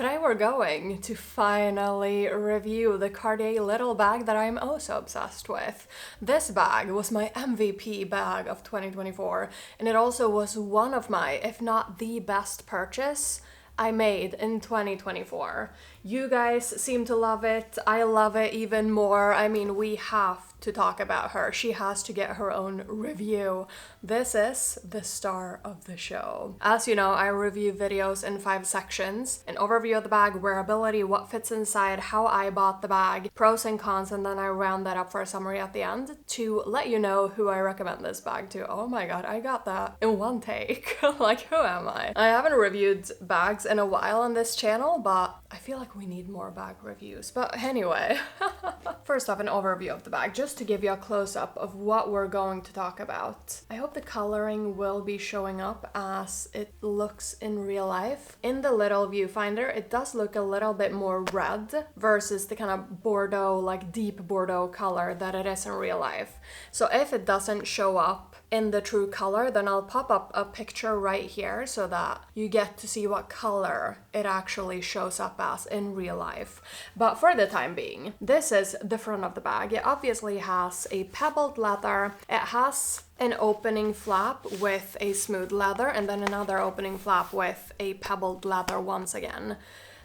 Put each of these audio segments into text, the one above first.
Today we're going to finally review the Cartier little bag that I'm oh so obsessed with. This bag was my MVP bag of 2024, and it also was one of my, if not the best purchase I made in 2024. You guys seem to love it. I love it even more. I mean, we have to talk about her. She has to get her own review. This is the star of the show. As you know, I review videos in 5 sections: an overview of the bag, wearability, what fits inside, how I bought the bag, pros and cons, and then I round that up for a summary at the end to let you know who I recommend this bag to. Oh my god, I got that in one take. Like, who am I? I haven't reviewed bags in a while on this channel, but I feel like we need more bag reviews. But anyway, first off, an overview of the bag, just to give you a close-up of what we're going to talk about. I hope the coloring will be showing up as it looks in real life. In the little viewfinder, it does look a little bit more red versus the kind of Bordeaux, like deep Bordeaux color that it is in real life. So if it doesn't show up in the true color, then I'll pop up a picture right here so that you get to see what color it actually shows up as in real life. But for the time being, this is the front of the bag. It obviously has a pebbled leather. It has an opening flap with a smooth leather and then another opening flap with a pebbled leather once again.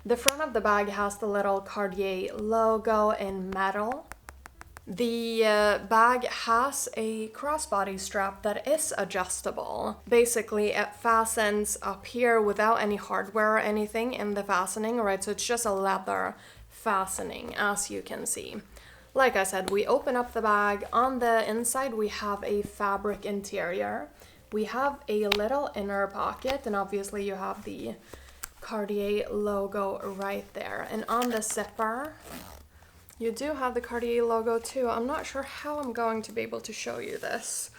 The front of the bag has the little Cartier logo in metal. The bag has a crossbody strap that is adjustable. Basically, it fastens up here without any hardware or anything in the fastening, right? So it's just a leather fastening, as you can see. Like I said, we open up the bag. On the inside, we have a fabric interior. We have a little inner pocket, and obviously you have the Cartier logo right there. And on the zipper, you do have the Cartier logo too. I'm not sure how I'm going to be able to show you this.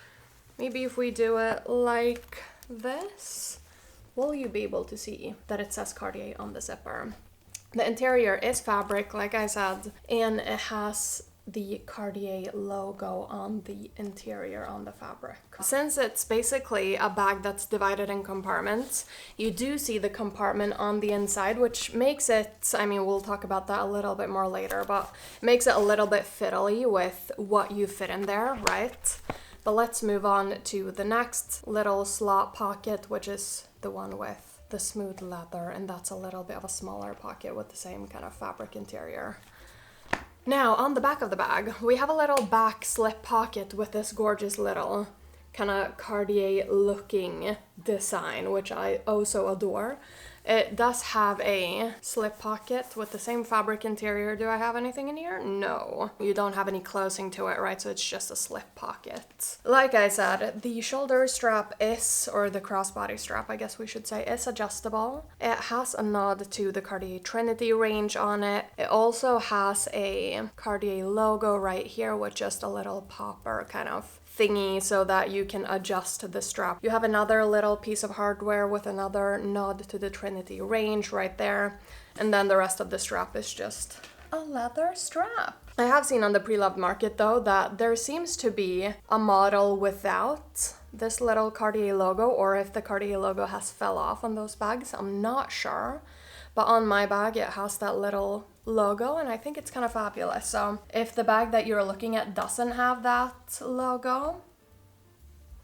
Maybe if we do it like this, will you be able to see that it says Cartier on the zipper? The interior is fabric, like I said, and it has the Cartier logo on the interior on the fabric. Since it's basically a bag that's divided in compartments, you do see the compartment on the inside, which makes it, I mean, we'll talk about that a little bit more later, but makes it a little bit fiddly with what you fit in there, right? But let's move on to the next little slot pocket, which is the one with the smooth leather, and that's a little bit of a smaller pocket with the same kind of fabric interior. Now, on the back of the bag, we have a little back slip pocket with this gorgeous little kind of Cartier-looking design, which I also adore. It does have a slip pocket with the same fabric interior. Do I have anything in here? No. You don't have any closing to it, right? So it's just a slip pocket. Like I said, the shoulder strap is, or the crossbody strap, I guess we should say, is adjustable. It has a nod to the Cartier Trinity range on it. It also has a Cartier logo right here with just a little popper kind of thingy so that you can adjust the strap. You have another little piece of hardware with another nod to the Trinity range right there, and then the rest of the strap is just a leather strap. I have seen on the pre-loved market though that there seems to be a model without this little Cartier logo, or if the Cartier logo has fell off on those bags, I'm not sure. But on my bag, it has that little logo, and I think it's kind of fabulous. So if the bag that you're looking at doesn't have that logo,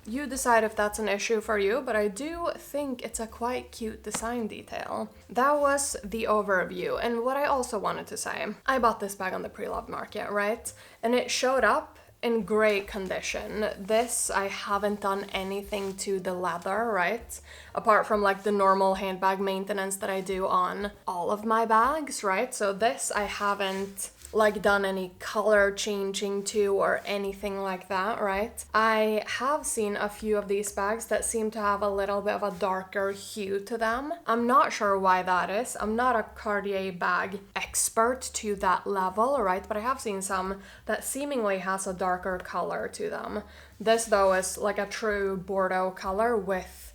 you decide if that's an issue for you, but I do think it's a quite cute design detail. That was the overview, and what I also wanted to say, I bought this bag on the pre-loved market, right? And it showed up in great condition. This, I haven't done anything to the leather, right? Apart from like the normal handbag maintenance that I do on all of my bags, right? So this I haven't like done any color changing to or anything like that, right? I have seen a few of these bags that seem to have a little bit of a darker hue to them. I'm not sure why that is. I'm not a Cartier bag expert to that level, right? But I have seen some that seemingly has a darker color to them. This though is like a true Bordeaux color with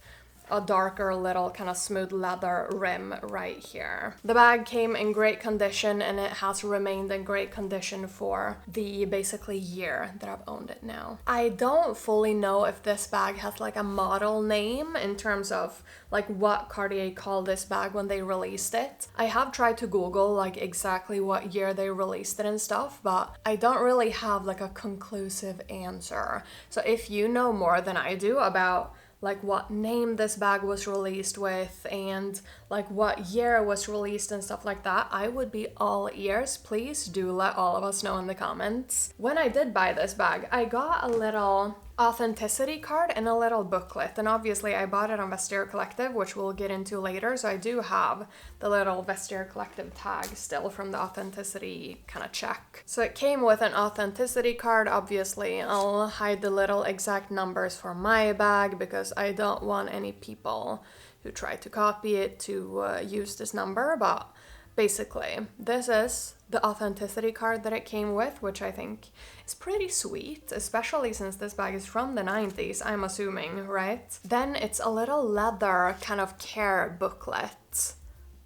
a darker little kind of smooth leather rim right here. The bag came in great condition and it has remained in great condition for the basically year that I've owned it now. I don't fully know if this bag has like a model name in terms of like what Cartier called this bag when they released it. I have tried to Google like exactly what year they released it and stuff, but I don't really have like a conclusive answer. So if you know more than I do about like what name this bag was released with and like what year it was released and stuff like that, I would be all ears. Please do let all of us know in the comments. When I did buy this bag, I got a little authenticity card and a little booklet, and obviously I bought it on Vestiaire Collective, which we'll get into later, so I do have the little Vestiaire Collective tag still from the authenticity kind of check. So it came with an authenticity card. Obviously I'll hide the little exact numbers for my bag because I don't want any people who try to copy it to use this number, but basically this is the authenticity card that it came with, which I think is pretty sweet, especially since this bag is from the 90s, I'm assuming, right? Then it's a little leather kind of care booklet,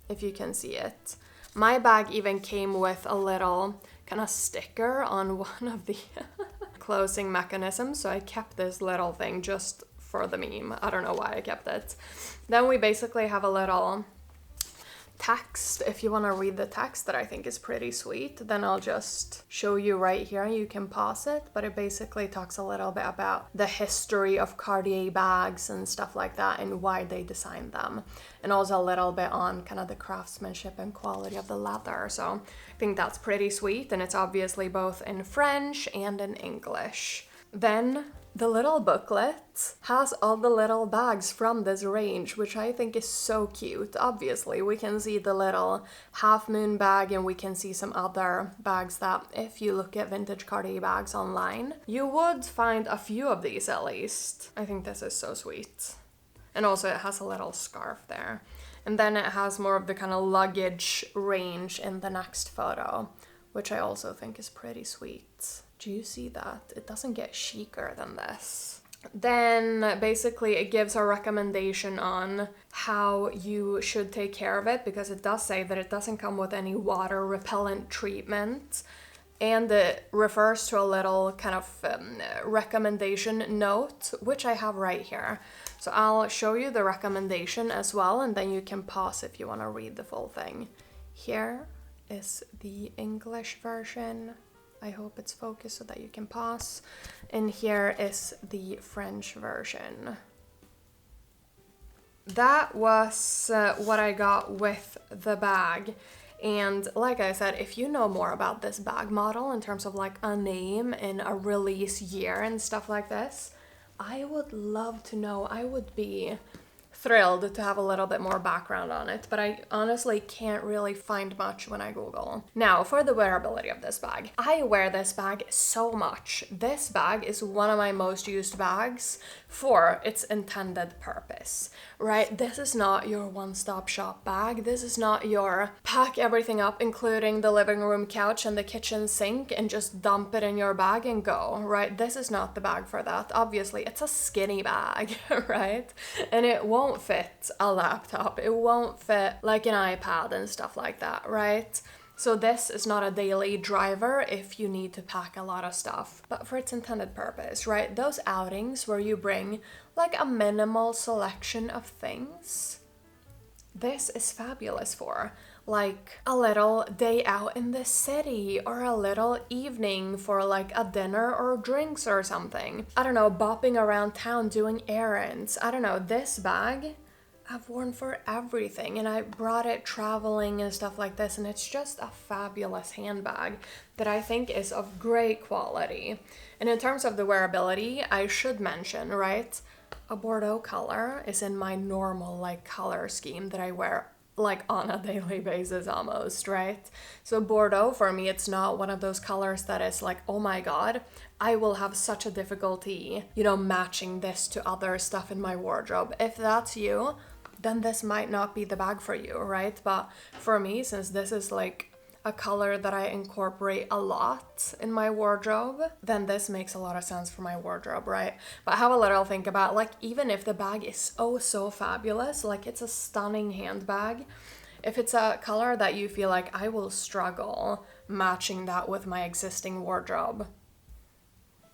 if you can see it. My bag even came with a little kind of sticker on one of the closing mechanisms, so I kept this little thing just for the meme. I don't know why I kept it. Then we basically have a little text, if you want to read the text, that I think is pretty sweet. Then I'll just show you right here, you can pause it, but it basically talks a little bit about the history of Cartier bags and stuff like that and why they designed them, and also a little bit on kind of the craftsmanship and quality of the leather. So I think that's pretty sweet, and it's obviously both in French and in English. Then the little booklet has all the little bags from this range, which I think is so cute. Obviously, we can see the little half moon bag, and we can see some other bags that if you look at vintage Cartier bags online, you would find a few of these at least. I think this is so sweet. And also it has a little scarf there. And then it has more of the kind of luggage range in the next photo, which I also think is pretty sweet. Do you see that? It doesn't get chicer than this. Then basically it gives a recommendation on how you should take care of it, because it does say that it doesn't come with any water repellent treatment. And it refers to a little kind of recommendation note, which I have right here. So I'll show you the recommendation as well, and then you can pause if you want to read the full thing. Here is the English version. I hope it's focused so that you can pause. And here is the French version. That was what I got with the bag. And like I said, if you know more about this bag model in terms of like a name and a release year and stuff like this, I would love to know. I would be thrilled to have a little bit more background on it, but I honestly can't really find much when I Google. Now, for the wearability of this bag. I wear this bag so much. This bag is one of my most used bags for its intended purpose, right? This is not your one-stop shop bag. This is not your pack everything up, including the living room couch and the kitchen sink, and just dump it in your bag and go, right? This is not the bag for that. Obviously, it's a skinny bag, right? And it won't fit a laptop. It won't fit like an iPad and stuff like that, right? So this is not a daily driver if you need to pack a lot of stuff, but for its intended purpose, right? Those outings where you bring like a minimal selection of things, this is fabulous for. Like a little day out in the city, or a little evening for like a dinner or drinks or something. I don't know, bopping around town doing errands. I don't know, this bag I've worn for everything, and I brought it traveling and stuff like this, and it's just a fabulous handbag that I think is of great quality. And in terms of the wearability, I should mention, right, a Bordeaux color is in my normal like color scheme that I wear like on a daily basis almost, right? So Bordeaux for me, it's not one of those colors that is like, oh my god, I will have such a difficulty, you know, matching this to other stuff in my wardrobe. If that's you, then this might not be the bag for you, right? But for me, since this is like a color that I incorporate a lot in my wardrobe, then this makes a lot of sense for my wardrobe, right? But have a little think about, like, even if the bag is so fabulous, like it's a stunning handbag, if it's a color that you feel like I will struggle matching that with my existing wardrobe,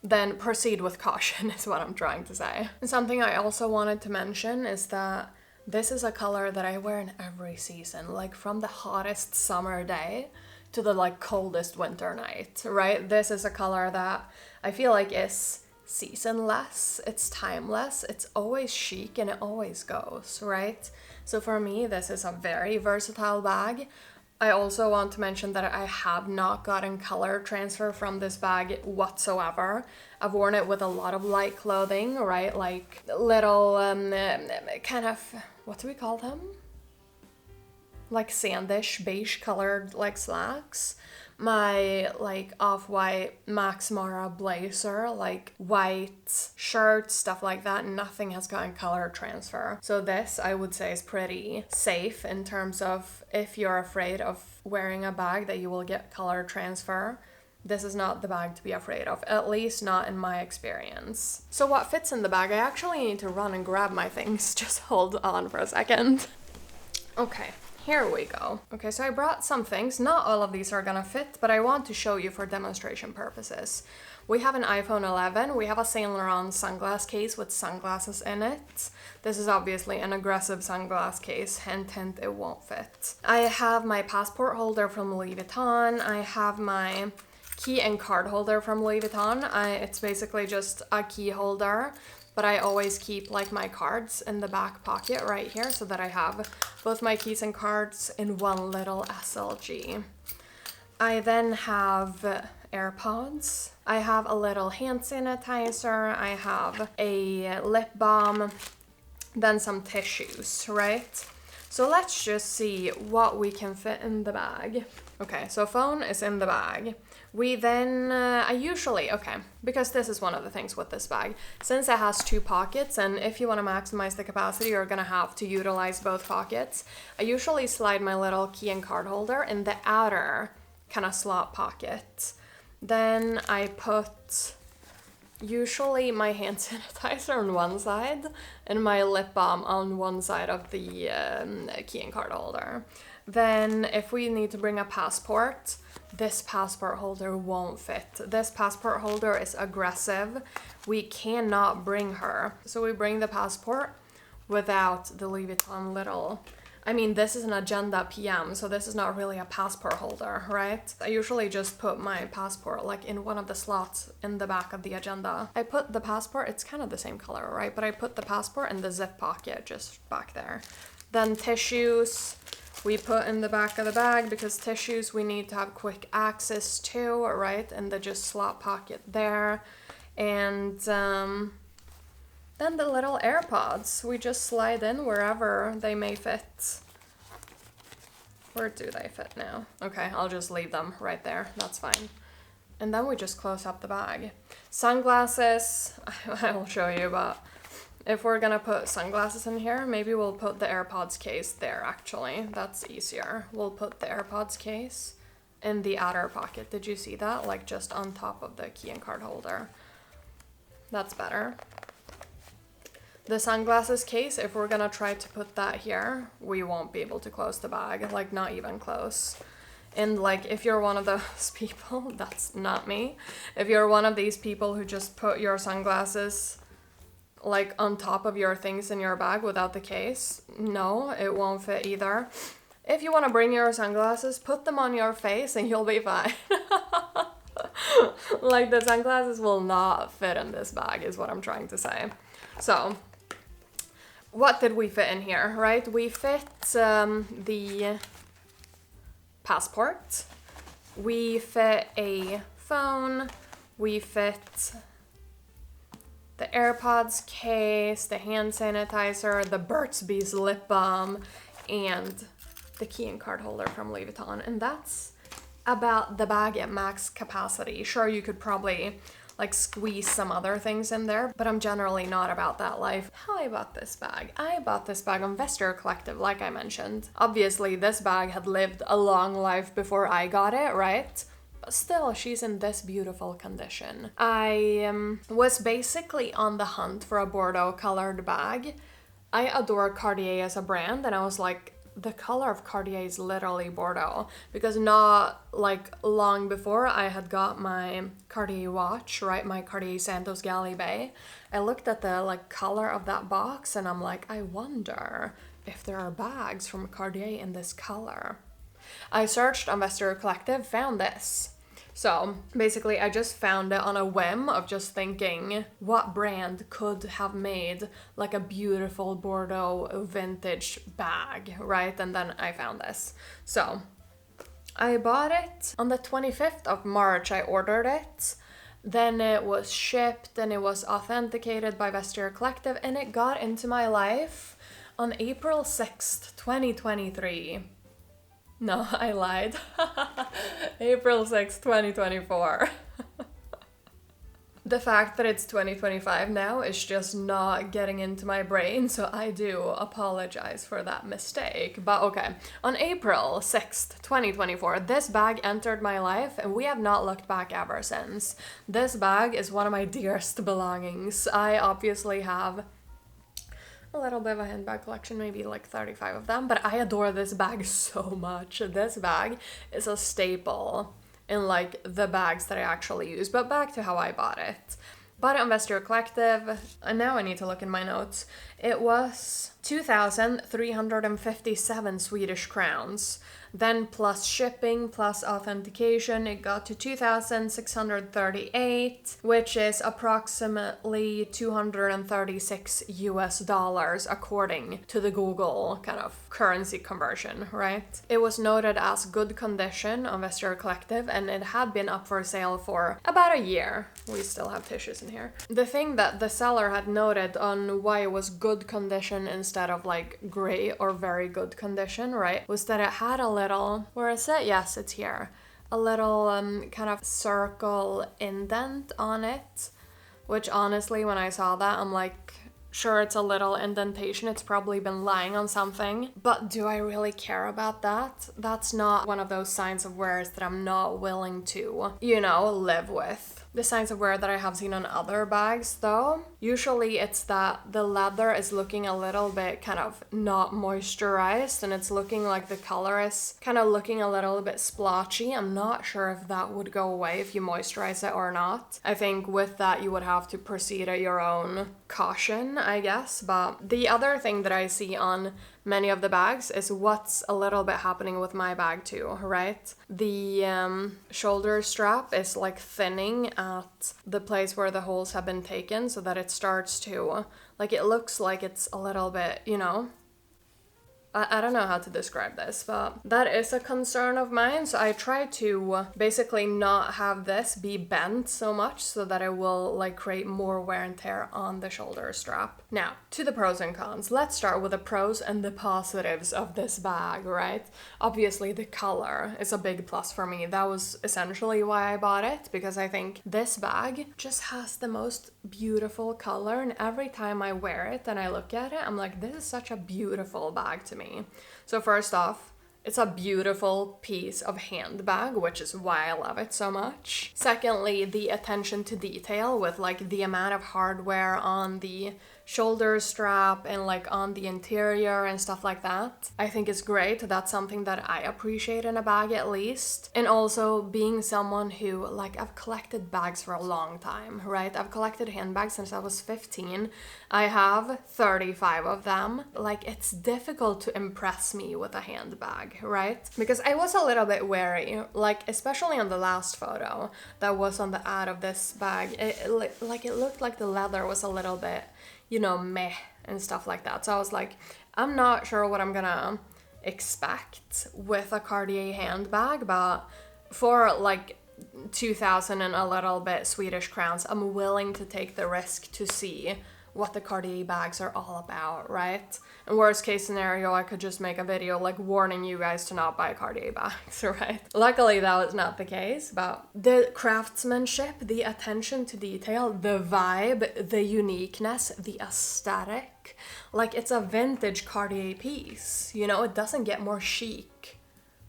then proceed with caution is what I'm trying to say. And something I also wanted to mention is that this is a color that I wear in every season, like from the hottest summer day to the like coldest winter night, right? This is a color that I feel like is seasonless, it's timeless, it's always chic and it always goes, right? So for me, this is a very versatile bag. I also want to mention that I have not gotten color transfer from this bag whatsoever. I've worn it with a lot of light clothing, right? Like little kind of, what do we call them? Like sandish, beige colored like slacks. My like off-white Max Mara blazer, like white shirt, stuff like that, nothing has gotten color transfer. So this I would say is pretty safe in terms of if you're afraid of wearing a bag that you will get color transfer. This is not the bag to be afraid of, at least not in my experience. So what fits in the bag? I actually need to run and grab my things. Just hold on for a second. Okay. Here we go. Okay, so I brought some things. Not all of these are gonna fit, but I want to show you for demonstration purposes. We have an iPhone 11. We have a Saint Laurent sunglass case with sunglasses in it. This is obviously an aggressive sunglass case. Hint, hint, it won't fit. I have my passport holder from Louis Vuitton. I have my key and card holder from Louis Vuitton. It's basically just a key holder, but I always keep like my cards in the back pocket right here so that I have both my keys and cards in one little SLG. I then have AirPods. I have a little hand sanitizer. I have a lip balm, then some tissues, right? So let's just see what we can fit in the bag. Okay, so phone is in the bag. We then, because this is one of the things with this bag, since it has two pockets, and if you want to maximize the capacity, you're gonna have to utilize both pockets. I usually slide my little key and card holder in the outer kind of slot pocket. Then I put usually my hand sanitizer on one side and my lip balm on one side of the key and card holder. Then if we need to bring a passport, this passport holder won't fit. This passport holder is aggressive. We cannot bring her. So we bring the passport without the Louis Vuitton little. I mean, this is an Agenda PM, so this is not really a passport holder, right? I usually just put my passport like in one of the slots in the back of the Agenda. I put the passport, it's kind of the same color, right? But I put the passport in the zip pocket just back there. Then tissues we put in the back of the bag because tissues we need to have quick access to, right? In the just slot pocket there. And then the little AirPods, we just slide in wherever they may fit. Where do they fit now? Okay, I'll just leave them right there, that's fine. And then we just close up the bag. Sunglasses, I will show you, but if we're gonna put sunglasses in here, maybe we'll put the AirPods case there actually. That's easier. We'll put the AirPods case in the outer pocket. Did you see that? Like just on top of the key and card holder. That's better. The sunglasses case, if we're gonna try to put that here, we won't be able to close the bag, like not even close. And like if you're one of those people, that's not me. If you're one of these people who just put your sunglasses like on top of your things in your bag without the case, no, it won't fit either. If you want to bring your sunglasses, put them on your face and you'll be fine. Like the sunglasses will not fit in this bag is what I'm trying to say. So what did we fit in here, right? We fit the passport, we fit a phone, we fit the AirPods case, the hand sanitizer, the Burt's Bees lip balm, and the key and card holder from Louis Vuitton. And that's about the bag at max capacity. Sure, you could probably like squeeze some other things in there, but I'm generally not about that life. How I bought this bag? I bought this bag on Vestiaire Collective, like I mentioned. Obviously, this bag had lived a long life before I got it, right? But still, she's in this beautiful condition. I was basically on the hunt for a Bordeaux colored bag. I adore Cartier as a brand, and I was like, the color of Cartier is literally Bordeaux, because not like long before I had got my Cartier watch, right, my Cartier Santos Galibé, I looked at the like color of that box and I'm like, I wonder if there are bags from Cartier in this color. I searched on Vestiaire Collective, found this. So basically I just found it on a whim of just thinking what brand could have made like a beautiful Bordeaux vintage bag, right? And then I found this. So I bought it on the 25th of March, I ordered it. Then it was shipped and it was authenticated by Vestiaire Collective, and it got into my life on April 6th, 2023. No, I lied. April 6th, 2024. The fact that it's 2025 now is just not getting into my brain, so I do apologize for that mistake. But okay, on April 6th, 2024, this bag entered my life and we have not looked back ever since. This bag is one of my dearest belongings. I obviously have a little bit of a handbag collection, maybe like 35 of them, but I adore this bag so much. This bag is a staple in like the bags that I actually use. But back to how I bought it. Bought it on Vestiaire Collective, and now I need to look in my notes. It was 2,357 Swedish crowns. Then plus shipping, plus authentication, it got to 2,638, which is approximately 236 US dollars according to the Google kind of currency conversion, right? It was noted as good condition on Vestiaire Collective, and it had been up for sale for about a year. We still have tissues in here. The thing that the seller had noted on why it was good condition instead of like great or very good condition, right, was that it had a little, where is it? Yes, it's here. A little kind of circle indent on it, which honestly, when I saw that, I'm like, sure, it's a little indentation. It's probably been lying on something, but do I really care about that? That's not one of those signs of wears that I'm not willing to, you know, live with. The signs of wear that I have seen on other bags though, usually it's that the leather is looking a little bit kind of not moisturized, and it's looking like the color is kind of looking a little bit splotchy. I'm not sure if that would go away if you moisturize it or not. I think with that you would have to proceed at your own caution, I guess. But the other thing that I see on many of the bags is what's a little bit happening with my bag too, right? The shoulder strap is like thinning at the place where the holes have been taken, so that it starts to, like, it looks like it's a little bit, you know, I don't know how to describe this, but that is a concern of mine. So I try to basically not have this be bent so much so that it will like create more wear and tear on the shoulder strap. Now, to the pros and cons. Let's start with the pros and the positives of this bag, right? Obviously, the color is a big plus for me. That was essentially why I bought it, because I think this bag just has the most beautiful color, and every time I wear it and I look at it, I'm like, this is such a beautiful bag to me. So first off, it's a beautiful piece of handbag, which is why I love it so much. Secondly, the attention to detail with like the amount of hardware on the shoulder strap and like on the interior and stuff like that, I think is great. That's something that I appreciate in a bag at least. And also being someone who, like, I've collected bags for a long time, right? I've collected handbags since I was 15. I have 35 of them. Like, it's difficult to impress me with a handbag, right? Because I was a little bit wary, like especially on the last photo that was on the ad of this bag. It looked like the leather was a little bit, you know, meh and stuff like that. So I was like, I'm not sure what I'm gonna expect with a Cartier handbag, but for like 2,000 and a little bit Swedish crowns, I'm willing to take the risk to see what the Cartier bags are all about, right? In worst case scenario, I could just make a video like warning you guys to not buy Cartier bags, right? Luckily that was not the case, but the craftsmanship, the attention to detail, the vibe, the uniqueness, the aesthetic, like it's a vintage Cartier piece, you know, it doesn't get more chic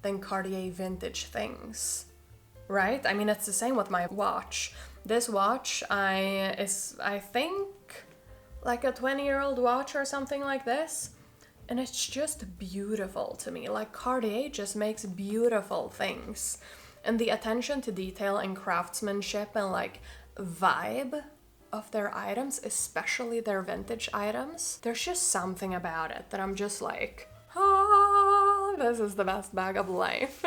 than Cartier vintage things, right? I mean, it's the same with my watch. This watch I think like a 20-year-old watch or something like this, and it's just beautiful to me. Like Cartier just makes beautiful things, and the attention to detail and craftsmanship and like vibe of their items, especially their vintage items, there's just something about it that I'm just like, ah, this is the best bag of life.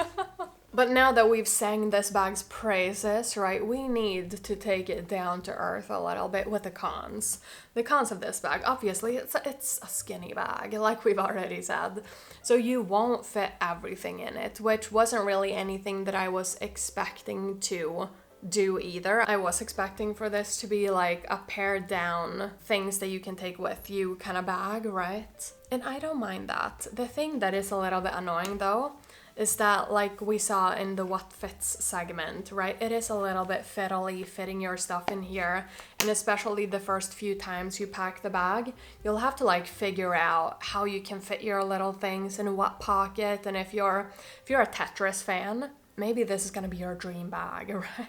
But now that we've sang this bag's praises, right, we need to take it down to earth a little bit with the cons. The cons of this bag, obviously, it's a skinny bag, like we've already said. So you won't fit everything in it, which wasn't really anything that I was expecting to do either. I was expecting for this to be like a pared down things that you can take with you kind of bag, right? And I don't mind that. The thing that is a little bit annoying though is that, like we saw in the what fits segment, right, it is a little bit fiddly fitting your stuff in here, and especially the first few times you pack the bag, you'll have to like figure out how you can fit your little things in what pocket. And if you're a Tetris fan, maybe this is gonna be your dream bag, right?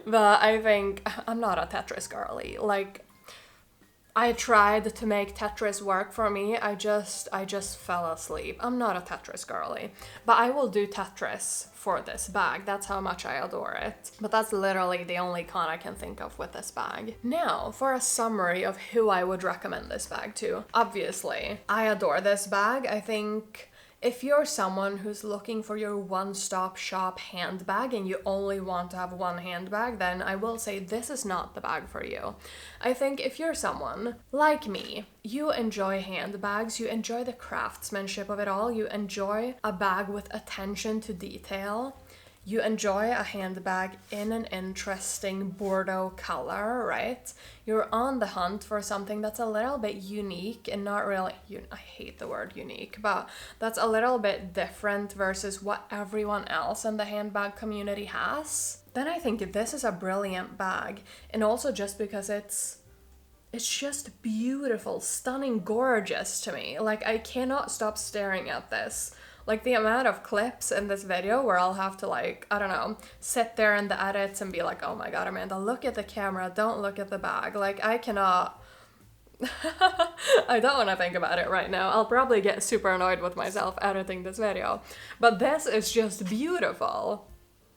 But I think I'm not a Tetris girly. Like, I tried to make Tetris work for me. I just fell asleep. I'm not a Tetris girly, but I will do Tetris for this bag. That's how much I adore it. But that's literally the only con I can think of with this bag. Now, for a summary of who I would recommend this bag to. Obviously, I adore this bag. I think if you're someone who's looking for your one-stop shop handbag and you only want to have one handbag, then I will say this is not the bag for you. I think if you're someone like me, you enjoy handbags, you enjoy the craftsmanship of it all, you enjoy a bag with attention to detail, you enjoy a handbag in an interesting Bordeaux color, right? You're on the hunt for something that's a little bit unique and not really, I hate the word unique, but that's a little bit different versus what everyone else in the handbag community has. Then I think this is a brilliant bag. And also just because it's just beautiful, stunning, gorgeous to me. Like, I cannot stop staring at this. Like, the amount of clips in this video where I'll have to, like, I don't know, sit there in the edits and be like, oh my god, Amanda, look at the camera, don't look at the bag. Like, I cannot... I don't want to think about it right now. I'll probably get super annoyed with myself editing this video. But this is just beautiful.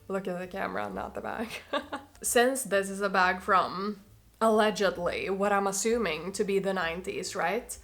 Look at the camera, not the bag. Since this is a bag from, allegedly, what I'm assuming to be the 90s, right?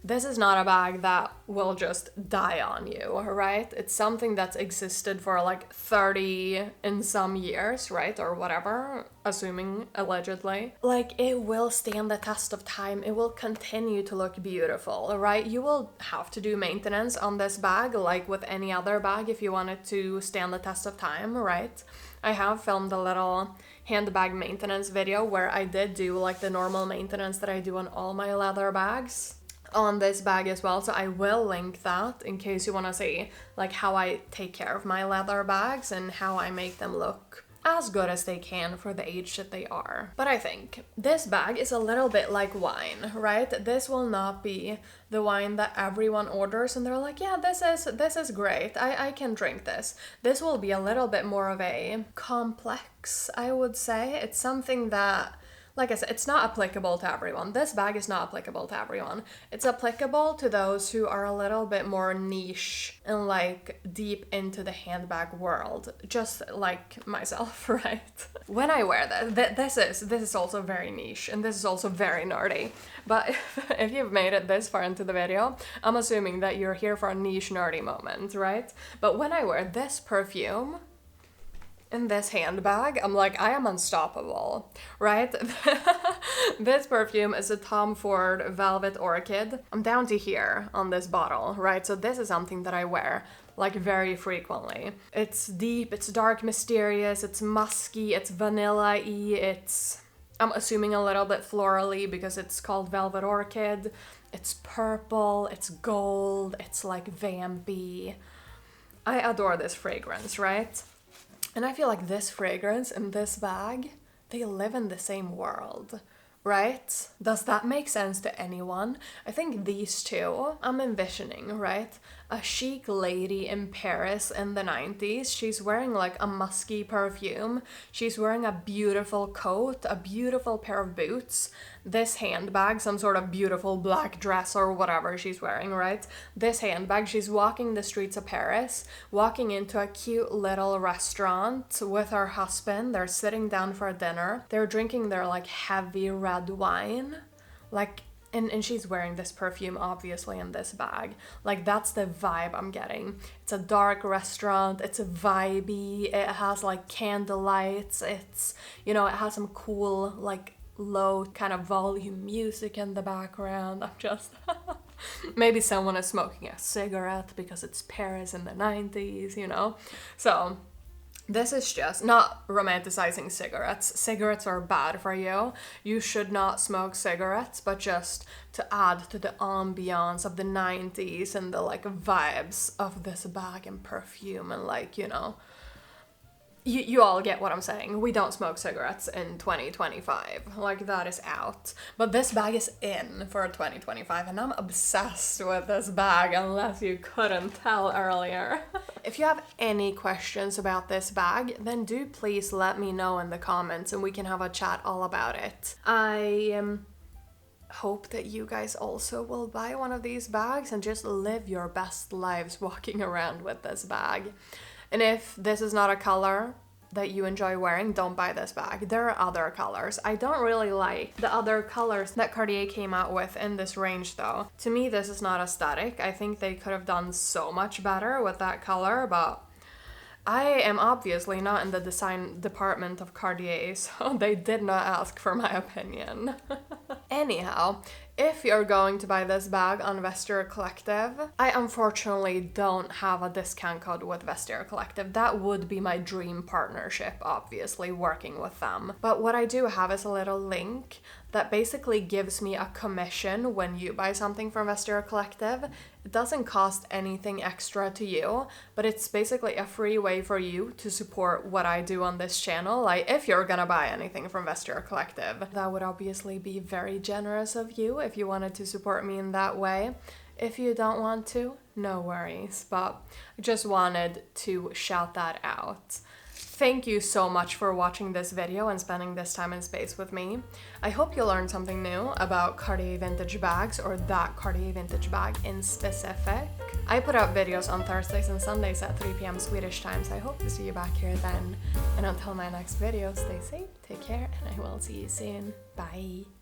This is not a bag that will just die on you, right? It's something that's existed for like 30 and some years, right? Or whatever, assuming allegedly. Like, it will stand the test of time. It will continue to look beautiful, right? You will have to do maintenance on this bag, like with any other bag, if you want it to stand the test of time, right? I have filmed a little handbag maintenance video where I did do like the normal maintenance that I do on all my leather bags on this bag as well, so I will link that in case you want to see like how I take care of my leather bags and how I make them look as good as they can for the age that they are. But I think this bag is a little bit like wine, right? This will not be the wine that everyone orders and they're like, yeah, this is great, I can drink this. This will be a little bit more of a complex, I would say. It's something that, like I said, it's not applicable to everyone. This bag is not applicable to everyone. It's applicable to those who are a little bit more niche and like deep into the handbag world, just like myself, right? When I wear this is also very niche and this is also very nerdy. But if you've made it this far into the video, I'm assuming that you're here for a niche nerdy moment, right? But when I wear this perfume in this handbag, I'm like, I am unstoppable, right? This perfume is a Tom Ford Velvet Orchid. I'm down to here on this bottle, right? So this is something that I wear like very frequently. It's deep, it's dark, mysterious, it's musky, it's vanilla-y, I'm assuming a little bit florally because it's called Velvet Orchid. It's purple, it's gold, it's like vampy. I adore this fragrance, right? And I feel like this fragrance and this bag, they live in the same world, right? Does that make sense to anyone? I think these two, I'm envisioning, right? A chic lady in Paris in the 90s. She's wearing like a musky perfume. She's wearing a beautiful coat, a beautiful pair of boots, this handbag, some sort of beautiful black dress or whatever she's wearing, right? This handbag, she's walking the streets of Paris, walking into a cute little restaurant with her husband. They're sitting down for dinner. They're drinking their like heavy red wine. Like, and she's wearing this perfume, obviously, in this bag. Like, that's the vibe I'm getting. It's a dark restaurant, it's a vibey, it has like candlelights, it's, you know, it has some cool, like, low kind of volume music in the background. I'm just maybe someone is smoking a cigarette because it's Paris in the 90s, you know? So this is just not romanticizing cigarettes. Cigarettes are bad for you. You should not smoke cigarettes, but just to add to the ambiance of the 90s and the like vibes of this bag and perfume and like, you know, you all get what I'm saying. We don't smoke cigarettes in 2025. Like, that is out. But this bag is in for 2025, and I'm obsessed with this bag, unless you couldn't tell earlier. If you have any questions about this bag, then do please let me know in the comments, and we can have a chat all about it. I hope that you guys also will buy one of these bags and just live your best lives walking around with this bag. And if this is not a color that you enjoy wearing, don't buy this bag. There are other colors. I don't really like the other colors that Cartier came out with in this range though. To me, this is not aesthetic. I think they could have done so much better with that color, but I am obviously not in the design department of Cartier, so they did not ask for my opinion. Anyhow, if you're going to buy this bag on Vestiaire Collective, I unfortunately don't have a discount code with Vestiaire Collective. That would be my dream partnership, obviously, working with them. But what I do have is a little link that basically gives me a commission when you buy something from Vestiaire Collective. It doesn't cost anything extra to you, but it's basically a free way for you to support what I do on this channel. Like, if you're gonna buy anything from Vestiaire Collective, that would obviously be very generous of you if you wanted to support me in that way. If you don't want to, no worries, but I just wanted to shout that out. Thank you so much for watching this video and spending this time and space with me. I hope you learned something new about Cartier vintage bags, or that Cartier vintage bag in specific. I put out videos on Thursdays and Sundays at 3 p.m. Swedish time, so I hope to see you back here then. And until my next video, stay safe, take care, and I will see you soon. Bye!